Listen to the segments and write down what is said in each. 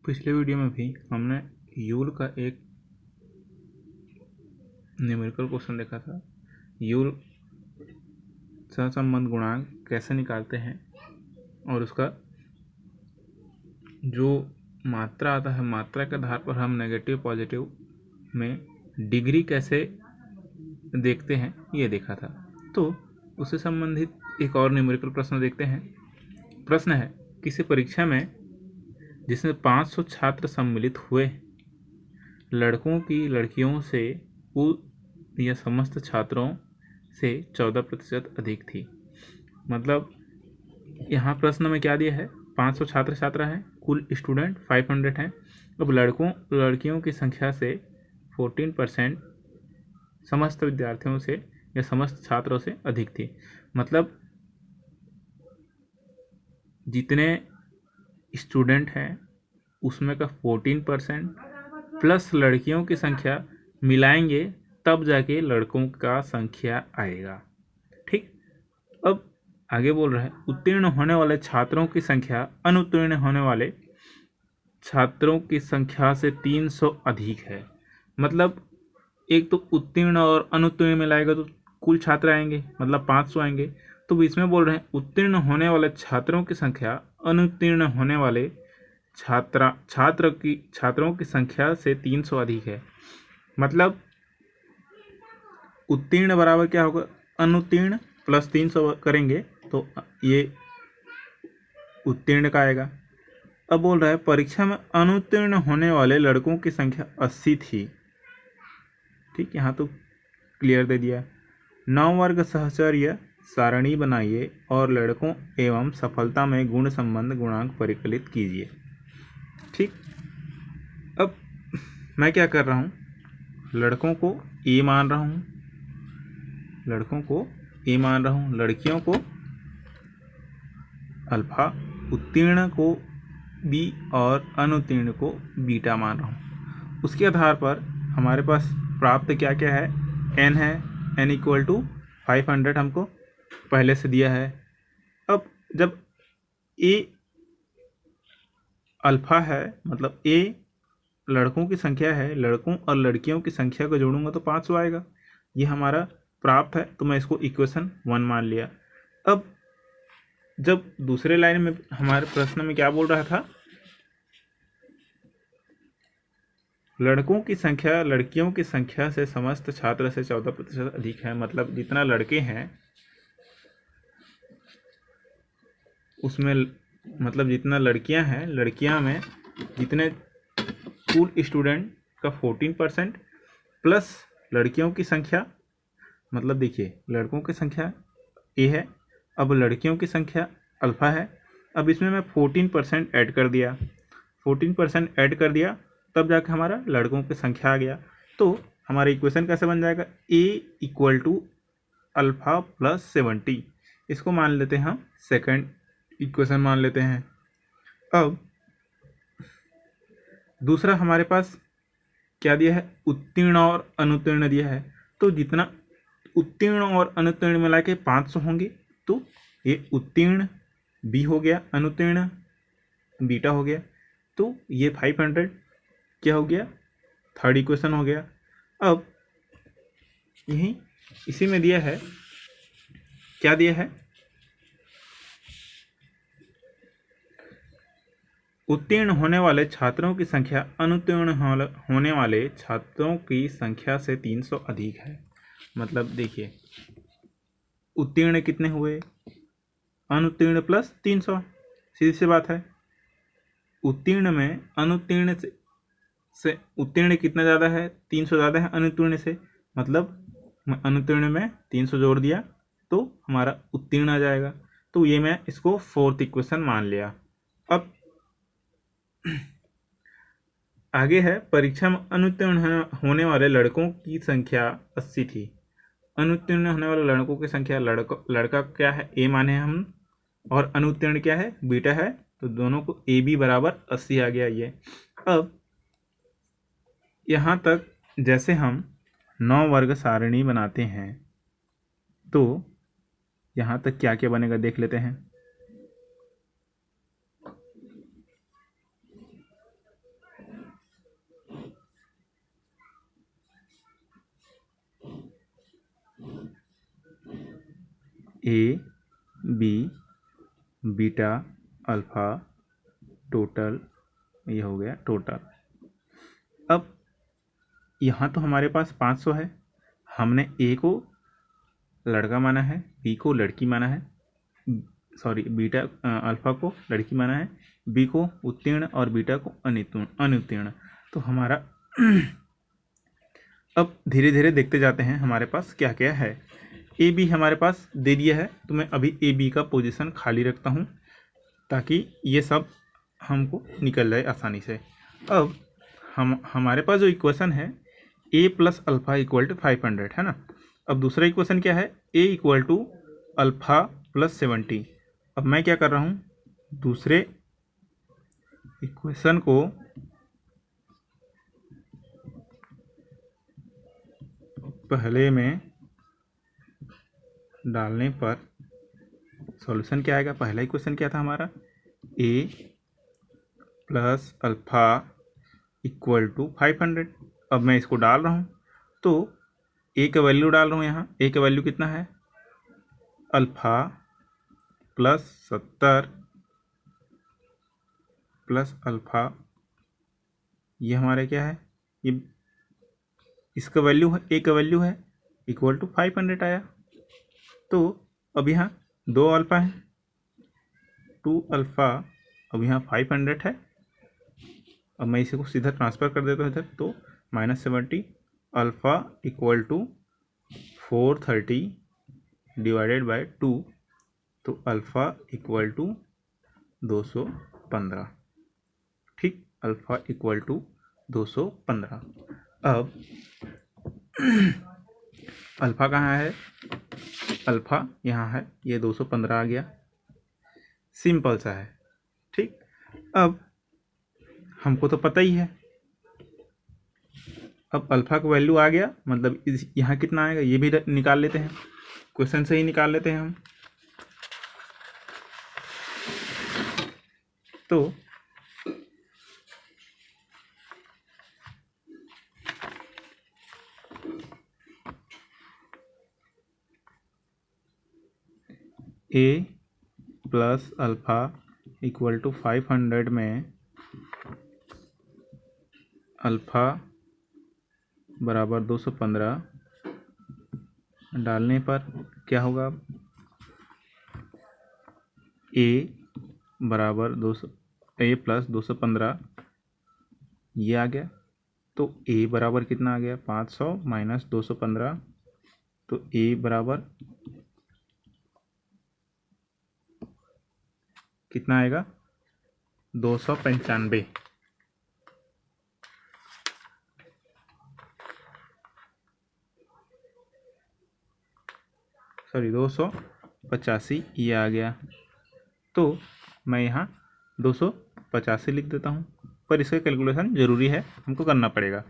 पिछले वीडियो में भी हमने यूल का एक न्यूमेरिकल क्वेश्चन देखा था। यूल सहसंबंध गुणांक कैसे निकालते हैं और उसका जो मात्रा आता है, मात्रा के आधार पर हम नेगेटिव पॉजिटिव में डिग्री कैसे देखते हैं, ये देखा था। तो उससे संबंधित एक और न्यूमेरिकल प्रश्न देखते हैं। प्रश्न है, किसी परीक्षा में जिसमें 500 छात्र सम्मिलित हुए, लड़कों की लड़कियों से कुल या समस्त छात्रों से 14% अधिक थी। मतलब यहाँ प्रश्न में क्या दिया है, 500 छात्र छात्रा हैं, कुल स्टूडेंट 500 हैं। अब लड़कियों की संख्या से 14% समस्त विद्यार्थियों से या समस्त छात्रों से अधिक थी। मतलब जितने स्टूडेंट हैं उसमें का 14% प्लस लड़कियों की संख्या मिलाएंगे तब जाके लड़कों का संख्या आएगा। ठीक, अब आगे बोल रहा है, उत्तीर्ण होने वाले छात्रों की संख्या अनुत्तीर्ण होने वाले छात्रों की संख्या से 300 अधिक है। मतलब एक तो उत्तीर्ण और अनुत्तीर्ण मिलाएगा तो कुल छात्र आएंगे, मतलब 500 आएंगे। तो इसमें बोल रहे हैं उत्तीर्ण होने वाले छात्रों की संख्या अनुत्तीर्ण होने वाले छात्रों की संख्या से 300 अधिक है। मतलब उत्तीर्ण बराबर क्या होगा, अनुत्तीर्ण प्लस 300 करेंगे तो ये उत्तीर्ण का आएगा। अब बोल रहा है परीक्षा में अनुत्तीर्ण होने वाले लड़कों की संख्या 80 थी। ठीक, यहाँ तो क्लियर दे दिया। 9 वर्ग सहचर्य सारणी बनाइए और लड़कों एवं सफलता में गुण संबंध गुणांक परिकलित कीजिए। ठीक, अब मैं क्या कर रहा हूँ, लड़कों को ए मान रहा हूँ, लड़कियों को अल्फा, उत्तीर्ण को बी और अनुत्तीर्ण को बीटा मान रहा हूँ। उसके आधार पर हमारे पास प्राप्त क्या क्या है, n है, n इक्वल टू 500 हमको पहले से दिया है। अब जब a अल्फा है, मतलब a लड़कों की संख्या है, लड़कों और लड़कियों की संख्या को जोड़ूंगा तो 500 आएगा। ये हमारा प्राप्त है, तो मैं इसको इक्वेशन 1 मान लिया। अब जब दूसरे लाइन में हमारे प्रश्न में क्या बोल रहा था, लड़कों की संख्या लड़कियों की संख्या से समस्त छात्र से 14% अधिक है। मतलब जितना लड़के हैं उसमें, मतलब जितना लड़कियां हैं, लड़कियां में जितने कुल स्टूडेंट का 14% प्लस लड़कियों की संख्या, मतलब देखिए लड़कों की संख्या ए है, अब लड़कियों की संख्या अल्फा है। अब इसमें मैं 14% ऐड कर दिया, 14% ऐड कर दिया तब जाके हमारा लड़कों की संख्या आ गया। तो हमारा इक्वेशन कैसे बन जाएगा, ए इक्वल टू अल्फा प्लस 70। इसको मान लेते हैं हम सेकंड इक्वेशन मान लेते हैं। अब दूसरा हमारे पास क्या दिया है, उत्तीर्ण और अनुत्तीर्ण दिया है। तो जितना उत्तीर्ण और अनुत्तीर्ण मिला के 500 होंगे, तो ये उत्तीर्ण बी हो गया, अनुत्तीर्ण बीटा हो गया। तो ये 500 क्या हो गया, थर्ड इक्वेशन हो गया। अब यही इसी में दिया है, क्या दिया है, उत्तीर्ण होने वाले छात्रों की संख्या अनुत्तीर्ण होने वाले छात्रों की संख्या से 300 अधिक है। मतलब देखिए उत्तीर्ण कितने हुए, अनुत्तीर्ण प्लस 300, सीधी सी बात है। उत्तीर्ण में अनुत्तीर्ण से उत्तीर्ण कितना ज़्यादा है, 300 ज़्यादा है अनुत्तीर्ण से। मतलब अनुत्तीर्ण में 300 जोड़ दिया तो हमारा उत्तीर्ण आ जाएगा। तो ये मैं इसको फोर्थ इक्वेशन मान लिया। अब आगे है, परीक्षा में अनुत्तीर्ण होने वाले लड़कों की संख्या 80 थी। अनुत्तीर्ण होने वाले लड़कों की संख्या, लड़का क्या है ए माने हम, और अनुत्तीर्ण क्या है बीटा है, तो दोनों को ए बी बराबर 80 आ गया ये। अब यहाँ तक जैसे हम 9 वर्ग सारणी बनाते हैं तो यहाँ तक क्या क्या बनेगा देख लेते हैं। A b beta alpha total, ये हो गया टोटल। अब यहाँ तो हमारे पास 500 है, हमने ए को लड़का माना है, बी को लड़की माना है, सॉरी बीटा अल्फ़ा को लड़की माना है, बी को उत्तीर्ण और बीटा को अनुत्तीर्ण। तो हमारा अब धीरे धीरे देखते जाते हैं हमारे पास क्या क्या है। ए बी हमारे पास दे दिया है, तो मैं अभी ए बी का पोजीशन खाली रखता हूँ ताकि ये सब हमको निकल जाए आसानी से। अब हमारे पास जो इक्वेशन है ए प्लस अल्फ़ा इक्वल टू 500 है ना। अब दूसरा इक्वेशन क्या है, ए इक्वल टू अल्फ़ा प्लस 70। अब मैं क्या कर रहा हूँ, दूसरे इक्वेशन को पहले में डालने पर सॉल्यूशन क्या आएगा। पहला इक्वेशन क्या था हमारा, ए प्लस अल्फ़ा इक्वल टू 500। अब मैं इसको डाल रहा हूँ, तो ए का वैल्यू डाल रहा हूँ यहाँ। ए का वैल्यू कितना है, अल्फ़ा प्लस 70 प्लस अल्फ़ा, ये हमारे क्या है, ये इसका वैल्यू है, ए का वैल्यू है इक्वल टू 500 आया। तो अब यहाँ 2 अल्फ़ा है, 2 अल्फ़ा, अब यहाँ 500 है। अब मैं इसी को सीधा ट्रांसफ़र कर देता हूँ इधर, तो -70 alpha equal to 430 divided by 2, तो अल्फ़ा इक्वल टू 215। ठीक, अल्फ़ा इक्वल टू 215। अब अल्फ़ा कहाँ है, अल्फ़ा यहाँ है, ये 215 आ गया, सिंपल सा है। ठीक, अब हमको तो पता ही है, अब अल्फ़ा का वैल्यू आ गया, मतलब इस यहाँ कितना आएगा ये भी निकाल लेते हैं, क्वेश्चन से ही निकाल लेते हैं हम। तो ए प्लस अल्फ़ा इक्वल टू 500 में अल्फ़ा बराबर 215 डालने पर क्या होगा, ए बराबर 200, ए प्लस 215 ये आ गया। तो ए बराबर कितना आ गया, 500 माइनस 215, तो ए बराबर कितना आएगा, 295। सॉरी 285 ये आ गया। तो मैं यहाँ 285 लिख देता हूँ, पर इसका कैलकुलेशन ज़रूरी है, हमको करना पड़ेगा।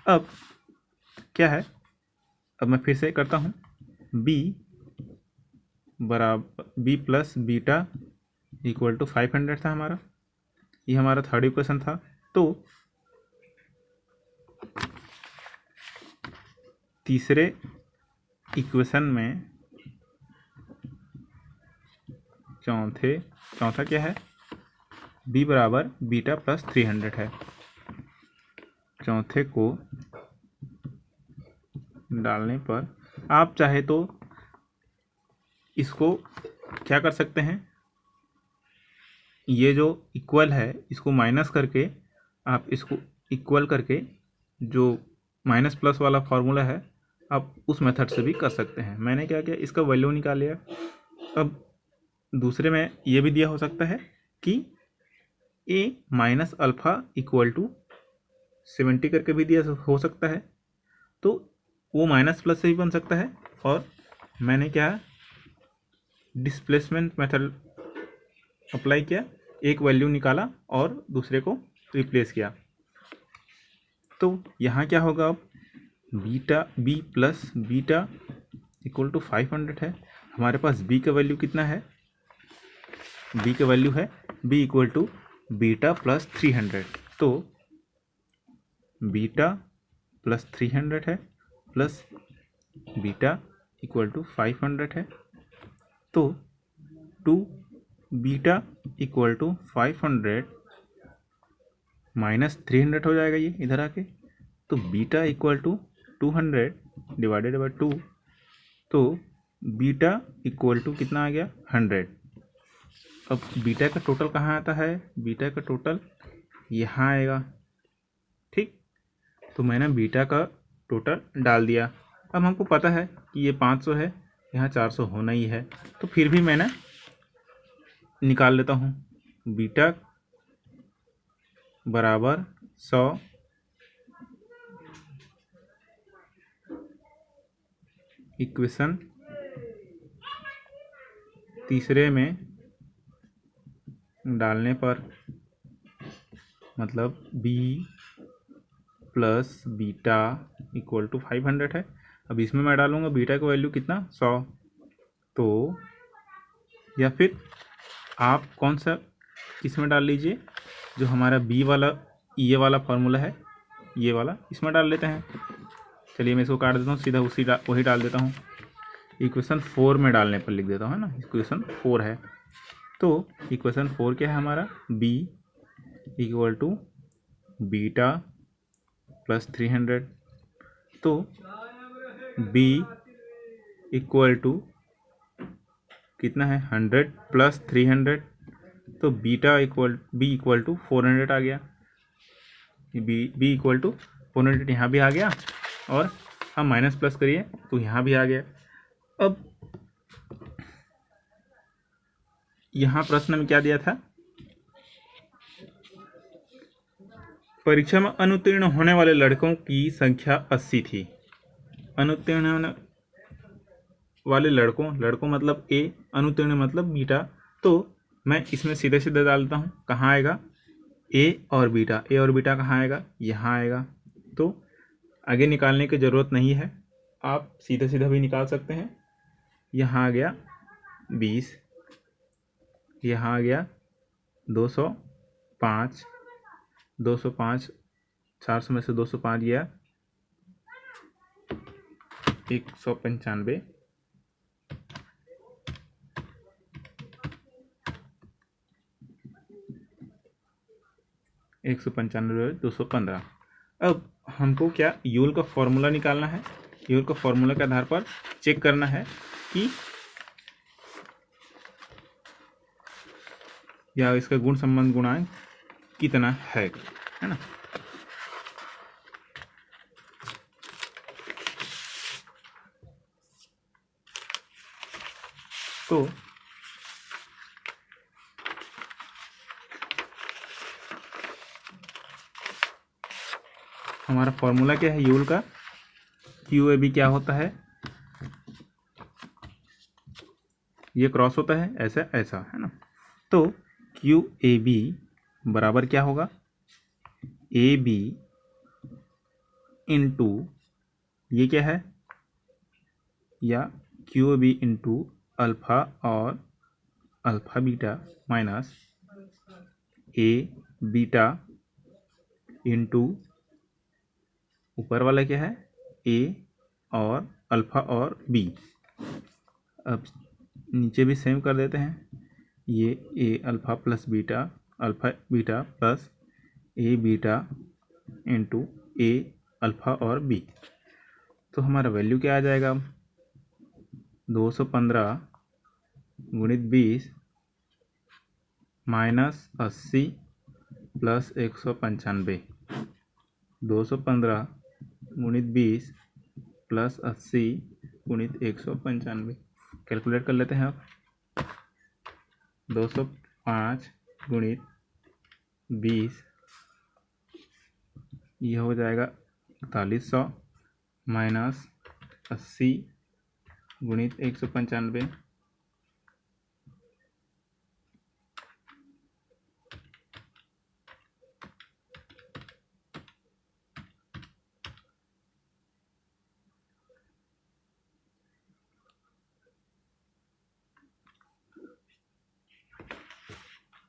अब क्या है, अब मैं फिर से करता हूँ, बी बराबर b plus beta equal to 500 था हमारा, ये हमारा थर्ड इक्वेशन था। तो तीसरे इक्वेशन में चौथा क्या है, b बराबर बीटा प्लस 300 है। चौथे को डालने पर आप चाहे तो इसको क्या कर सकते हैं, ये जो इक्वल है इसको माइनस करके आप इसको इक्वल करके जो माइनस प्लस वाला फार्मूला है आप उस मेथड से भी कर सकते हैं। मैंने क्या किया, इसका वैल्यू निकाल लिया। अब दूसरे में ये भी दिया हो सकता है कि ए माइनस अल्फ़ा इक्वल टू 70 करके भी दिया हो सकता है, तो वो माइनस प्लस से भी बन सकता है। और मैंने क्या डिस्प्लेसमेंट मेथड अप्लाई किया, एक वैल्यू निकाला और दूसरे को रिप्लेस किया। तो यहाँ क्या होगा, अब beta b plus beta equal to 500 है। हमारे पास बी का वैल्यू कितना है, बी का वैल्यू है b equal to beta plus 300। तो बीटा प्लस 300 है प्लस बीटा इक्वल टू 500 है। तो 2 बीटा इक्वल टू 500 माइनस 300 हो जाएगा ये इधर आके। तो beta equal to 200 divided by 2, तो बीटा इक्वल टू कितना आ गया 100। अब बीटा का टोटल कहाँ आता है, बीटा का टोटल यहाँ आएगा, ठीक। तो मैंने बीटा का टोटल डाल दिया। अब हमको पता है कि ये 500 है, यहाँ 400 होना ही है, तो फिर भी मैंने निकाल लेता हूँ। बीटा बराबर 100 इक्वेशन तीसरे में डालने पर, मतलब b plus beta equal to 500 है। अब इसमें मैं डालूंगा बीटा का वैल्यू कितना 100। तो या फिर आप कौन सा इसमें डाल लीजिए, जो हमारा b वाला ये वाला फार्मूला है, ये वाला इसमें डाल लेते हैं। चलिए मैं इसको काट देता हूँ, सीधा वही डाल देता हूँ। इक्वेशन 4 में डालने पर लिख देता हूँ, है ना। इक्वेशन 4 है, तो इक्वेशन 4 क्या है हमारा, b equal to beta plus 300। तो b इक्वल टू कितना है 100 प्लस 300, तो बीटा b इक्वल टू 400 आ गया। b इक्वल टू 400 यहाँ भी आ गया, और हम माइनस प्लस करिए तो यहाँ भी आ गया। अब यहाँ प्रश्न में क्या दिया था, परीक्षा में अनुत्तीर्ण होने वाले लड़कों की संख्या 80 थी। अनुत्तीर्ण होने वाले लड़कों मतलब a, अनुत्तीर्ण मतलब बीटा। तो मैं इसमें सीधे सीधे डालता हूँ, कहाँ आएगा a और बीटा कहाँ आएगा, यहाँ आएगा। तो आगे निकालने की ज़रूरत नहीं है, आप सीधा सीधा भी निकाल सकते हैं। यहाँ आ गया 20, यहाँ आ गया 205, 400 में से 205 गया 195, 195 215। अब हमको क्या यूल का फॉर्मूला निकालना है। यूल का फॉर्मूला के आधार पर चेक करना है कि या इसका गुण संबंध गुणांक कितना है ना। तो हमारा फॉर्मूला क्या है यूल का, QAB क्या होता है, ये क्रॉस होता है ऐसा ऐसा, है ना। तो QAB बराबर क्या होगा, AB इंटू ये क्या है, या QAB इंटू अल्फ़ा और alpha beta minus A beta into ऊपर वाला क्या है A और अल्फ़ा और B। अब नीचे भी सेम कर देते हैं, ये A alpha plus beta, alpha beta plus A beta into A alpha और B। तो हमारा वैल्यू क्या आ जाएगा, 215 गुणित 20 माइनस 80 प्लस 195। 215 गुणित 20 प्लस 80 गुणित 195। कैलकुलेट कर लेते हैं आप। 205 गुणित 20 यह हो जाएगा 4100 माइनस 80 गुणित 195।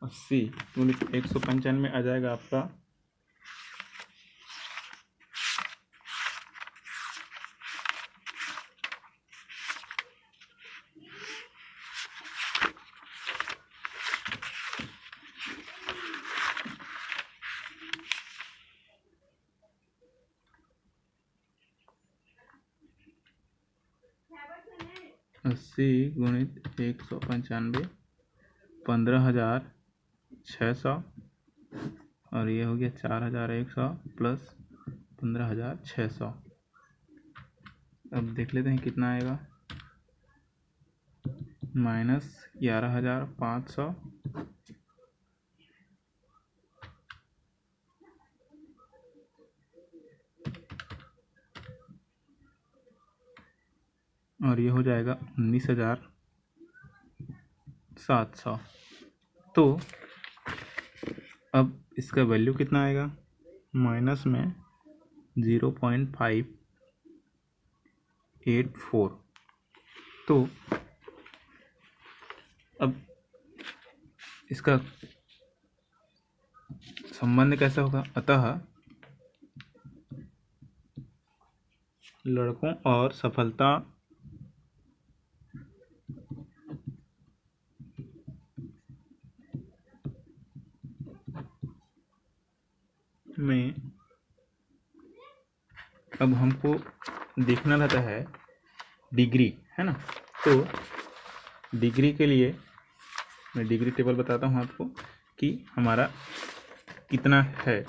अस्सी गुणित 195 आ जाएगा आपका 4 80 गुणित 195 15,600 और ये हो गया 4,100 प्लस 15,600। अब देख लेते हैं कितना आएगा, माइनस 11,500 और ये हो जाएगा 19,700। तो अब इसका वैल्यू कितना आएगा, माइनस में 0.584। तो अब इसका संबंध कैसा होगा, अतः लड़कों और सफलता में अब हमको देखना रहता है डिग्री, है ना। तो डिग्री के लिए मैं डिग्री टेबल बताता हूँ आपको कि हमारा कितना है,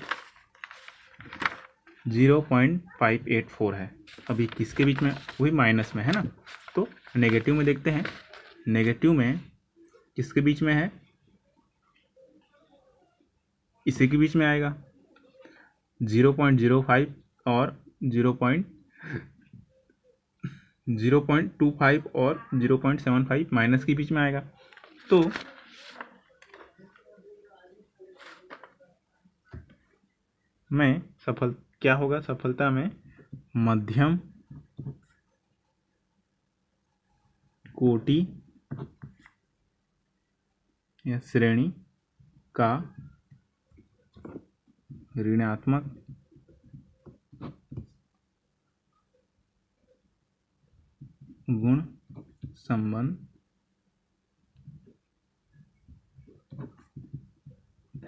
0.584 है। अभी किसके बीच में, वही माइनस में है ना। तो नेगेटिव में देखते हैं, नेगेटिव में किसके बीच में है, इसी के बीच में आएगा। 0.05 और 0.25 और 0.75 माइनस के बीच में आएगा। तो मैं क्या होगा, सफलता में मध्यम कोटि या श्रेणी का ऋणात्मक गुण संबंध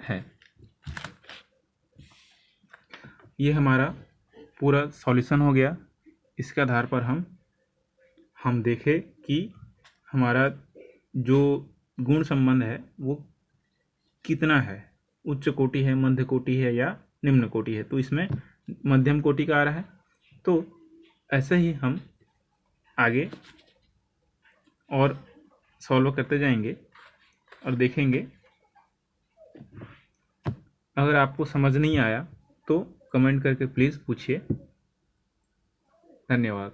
है। ये हमारा पूरा सॉल्यूशन हो गया। इसके आधार पर हम देखें कि हमारा जो गुण संबंध है वो कितना है, उच्च कोटि है, मध्य कोटि है या निम्न कोटि है। तो इसमें मध्यम कोटि का आ रहा है। तो ऐसे ही हम आगे और सॉल्व करते जाएंगे और देखेंगे। अगर आपको समझ नहीं आया तो कमेंट करके प्लीज़ पूछिए। धन्यवाद।